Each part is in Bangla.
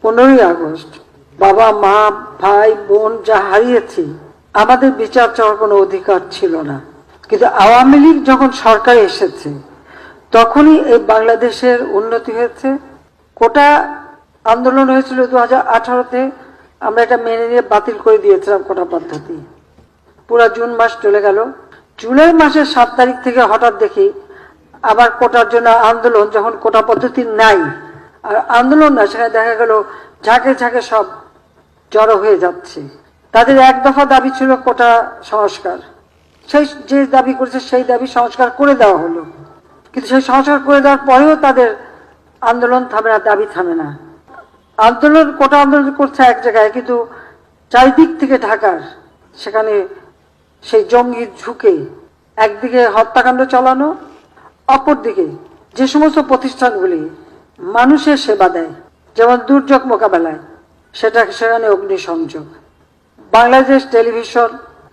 15ই আগস্ট বাবা মা ভাই বোন যা হারিয়েছি, আমাদের বিচার চাওয়ার কোনো অধিকার ছিল না। কিন্তু আওয়ামী লীগ যখন সরকারে এসেছে তখনই এই বাংলাদেশের উন্নতি হয়েছে। কোটা আন্দোলন হয়েছিল 2018-তে, আমরা এটা মেনে নিয়ে বাতিল করে দিয়েছিলাম কোটা পদ্ধতি। পুরা জুন মাস চলে গেল। জুলাই মাসের 7 তারিখ থেকে হঠাৎ দেখি আবার কোটার জন্য আন্দোলন, যখন কোটা পদ্ধতি নাই আর আন্দোলন না, সেখানে দেখা গেল ঝাঁকে ঝাঁকে সব জড়ো হয়ে যাচ্ছে। তাদের এক দফা দাবি ছিল কোটা সংস্কার, সেই যে দাবি করেছে সেই দাবি সংস্কার করে দেওয়া হলো। কিন্তু সেই সংস্কার করে দেওয়ার পরেও তাদের আন্দোলন থামে না, দাবি থামে না। আন্দোলন কোটা আন্দোলন করছে এক জায়গায়, কিন্তু চারিদিক থেকে ঢাকার সেখানে সেই জঙ্গি ঝুঁকে একদিকে হত্যাকাণ্ড চালানো, অপরদিকে যে সমস্ত প্রতিষ্ঠানগুলি মানুষের সেবা দেয়, যেমন দুর্যোগ মোকাবেলায়, সেখানে অগ্নিসংযোগ, বাংলাদেশ টেলিভিশন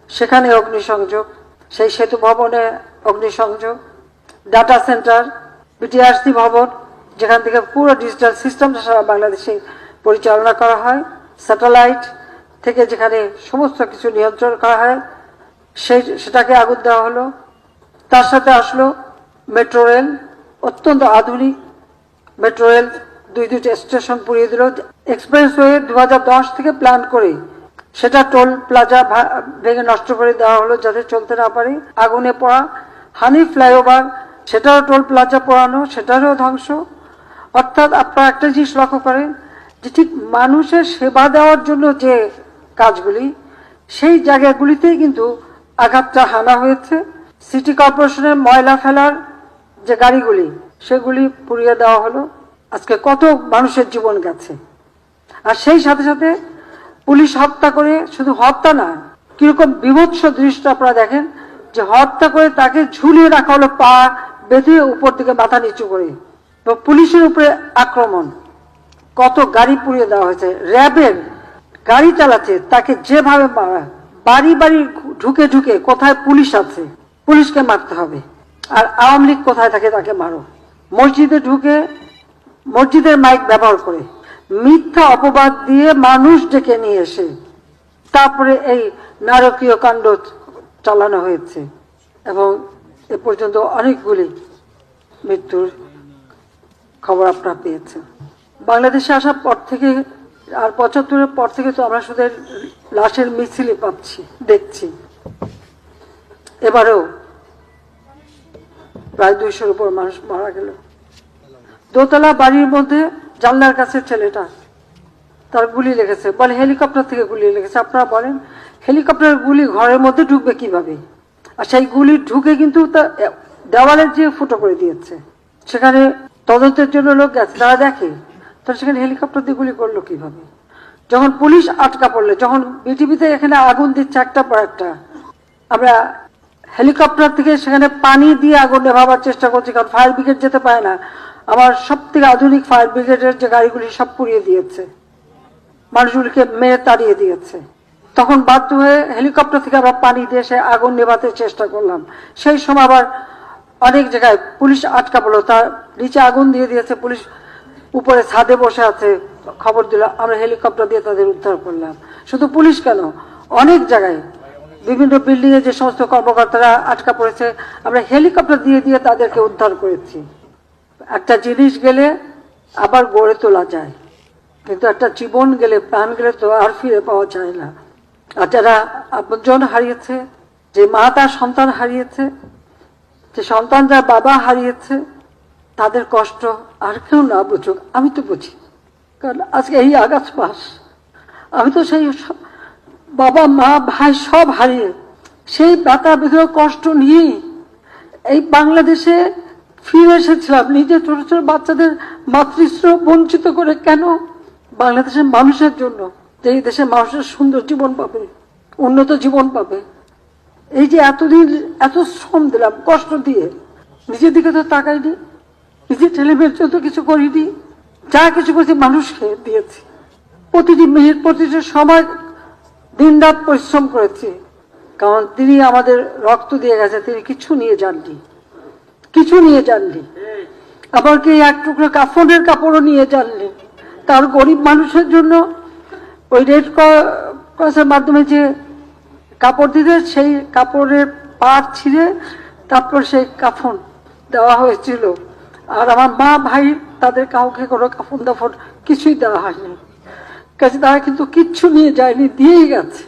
সেখানে অগ্নিসংযোগ, সেই সেতু ভবনে অগ্নিসংযোগ, ডাটা সেন্টার, বিটিআরসি ভবন যেখান থেকে পুরো ডিজিটাল সিস্টেমটা সারা বাংলাদেশে পরিচালনা করা হয়, স্যাটেলাইট থেকে যেখানে সমস্ত কিছু নিয়ন্ত্রণ করা হয়, সেটাকে আগুন দেওয়া হলো। তার সাথে আসলো মেট্রো রেল, অত্যন্ত আধুনিক মেট্রো রেল, দুইটা স্টেশন পুড়িয়ে দিল। এক্সপ্রেসওয়ে 2010 থেকে প্ল্যান করে সেটা টোল প্লাজা ভেঙে নষ্ট করে দেওয়া হলো যাতে চলতে না পারে। আগুনে পড়া হানি ফ্লাইওভার, সেটারও টোল প্লাজা পোড়ানো, সেটারও ধ্বংস। অর্থাৎ আপনারা একটা জিনিস লক্ষ্য করেন যে ঠিক মানুষের সেবা দেওয়ার জন্য যে কাজগুলি, সেই জায়গাগুলিতেই কিন্তু আঘাতটা হানা হয়েছে। সিটি কর্পোরেশনের ময়লা ফেলার যে গাড়িগুলি, সেগুলি পুড়িয়ে দেওয়া হলো। আজকে কত মানুষের জীবন গেছে। আর সেই সাথে সাথে পুলিশ হত্যা করে, শুধু হত্যা না, কিরকম বিভৎস দৃশ্য আপনারা দেখেন যে হত্যা করে তাকে ঝুলিয়ে রাখা হলো, পা বেঁধে উপর দিকে মাথা নিচু করে। তো পুলিশের উপরে আক্রমণ, কত গাড়ি পুড়িয়ে দেওয়া হয়েছে। র্যাবের গাড়ি চালাচ্ছে, তাকে যেভাবে মারা, বাড়ি বাড়ি ঢুকে ঢুকে কোথায় পুলিশ আছে পুলিশকে মারতে হবে, আর আওয়ামী লীগ কোথায় থাকে তাকে মারো। মসজিদে ঢুকে মসজিদের মাইক ব্যবহার করে মিথ্যা অপবাদ দিয়ে মানুষ ডেকে নিয়ে এসে তারপরে এই নারকীয় কাণ্ড চালানো হয়েছে। এবং এ পর্যন্ত অনেকগুলি মৃত্যুর খবর আপনারা পেয়েছেন। বাংলাদেশে আসার পর থেকে আর 75-এর পর থেকে তো আমরা শুধু লাশের মিছিলই পাচ্ছি, দেখছি। এবারেও প্রায় 200-র উপর মানুষ মারা গেল। দোতলা বাড়ির মধ্যে জানলার কাছে ছেলেটা, তার গুলি লেগেছে, বলে হেলিকপ্টার থেকে গুলি লেগেছে। আপনারা বলেন হেলিকপ্টারের গুলি ঘরের মধ্যে ঢুকবে কিভাবে? আর সেই গুলি ঢুকে কিন্তু দেওয়ালের যে ফুটো করে দিয়েছে। সেখানে তদন্তের জন্য লোক গেছে, তারা দেখে তারা সেখানে হেলিকপ্টার দিয়ে গুলি করলো কিভাবে। যখন পুলিশ আটকা পড়লে, যখন বিটিভিতে এখানে আগুন দিচ্ছে একটা পর একটা, আমরা হেলিকপ্টার থেকে সেখানে পানি দিয়ে আগুন নেভাবার চেষ্টা করছি, কারণ ফায়ার ব্রিগেড যেতে পারে না। আমার সব থেকে আধুনিক ফায়ার ব্রিগেডের যে গাড়িগুলি সব পুড়িয়ে দিয়েছে, মানুষগুলিকে মেরে তাড়িয়ে দিয়েছে। তখন বাধ্য হয়ে হেলিকপ্টার থেকে আমরা পানি দিয়ে সে আগুন নেভাতে চেষ্টা করলাম। সেই সময় আবার অনেক জায়গায় পুলিশ আটকা পড়লো, তার নিচে আগুন দিয়ে দিয়েছে, পুলিশ উপরে ছাদে বসে আছে, খবর দিল, আমরা হেলিকপ্টার দিয়ে তাদের উদ্ধার করলাম। শুধু পুলিশ কেন, অনেক জায়গায় বিভিন্ন বিল্ডিং এ যে সমস্ত কর্মকর্তারা আটকা পড়েছে, আমরা হেলিকপ্টার দিয়ে দিয়ে তাদেরকে উদ্ধার করেছি। একটা জিনিস গেলে আবার গড়ে তোলা যায়, কিন্তু একটা জীবন গেলে, প্রাণ গেলে তো আর ফিরে পাওয়া যায় না। আর যারা আপনজন হারিয়েছে, যে মা তার সন্তান হারিয়েছে, যে সন্তান যার বাবা হারিয়েছে, তাদের কষ্ট আর কেউ না বুঝুক, আমি তো বুঝি। কারণ আজকে এই আগস্ট মাস আমি তো সেই বাবা মা ভাই সব হারিয়ে সেই ব্যথা বিগ্রহ কষ্ট নিয়েই এই বাংলাদেশে ফিরে এসেছিলাম। নিজের ছোট ছোট বাচ্চাদের মাতৃস্নেহ বঞ্চিত করে কেন? বাংলাদেশের মানুষের জন্য, যে এই দেশের মানুষের সুন্দর জীবন পাবে, উন্নত জীবন পাবে। এই যে এতদিন এত শ্রম দিলাম কষ্ট দিয়ে, নিজের দিকে তো তাকাইনি, নিজের ছেলেমেয়ের জন্য কিছু করিনি, যা কিছু করেছি মানুষকে দিয়েছি। প্রতিটি মিনিট প্রতিটি সময় দিন রাত পরিশ্রম করেছি, কারণ তিনি আমাদের রক্ত দিয়ে গেছে, তিনি কিছু নিয়ে যাননি, কিছু নিয়ে যাননি। আবার কি এক টুকরো কাফনের কাপড়ও নিয়ে যাননি। তার গরিব মানুষের জন্য ওই রেড ক্রসের মাধ্যমে যে কাপড় দিতে, সেই কাপড়ের পাড় ছিঁড়ে তারপর সেই কাফন দেওয়া হয়েছিল। আর আমার মা ভাই তাদের কাউকে কোনো কাফন দাফন কিছুই দেওয়া হয়নি, কাজে তারা কিন্তু কিচ্ছু নিয়ে যায়নি, দিয়েই গেছে।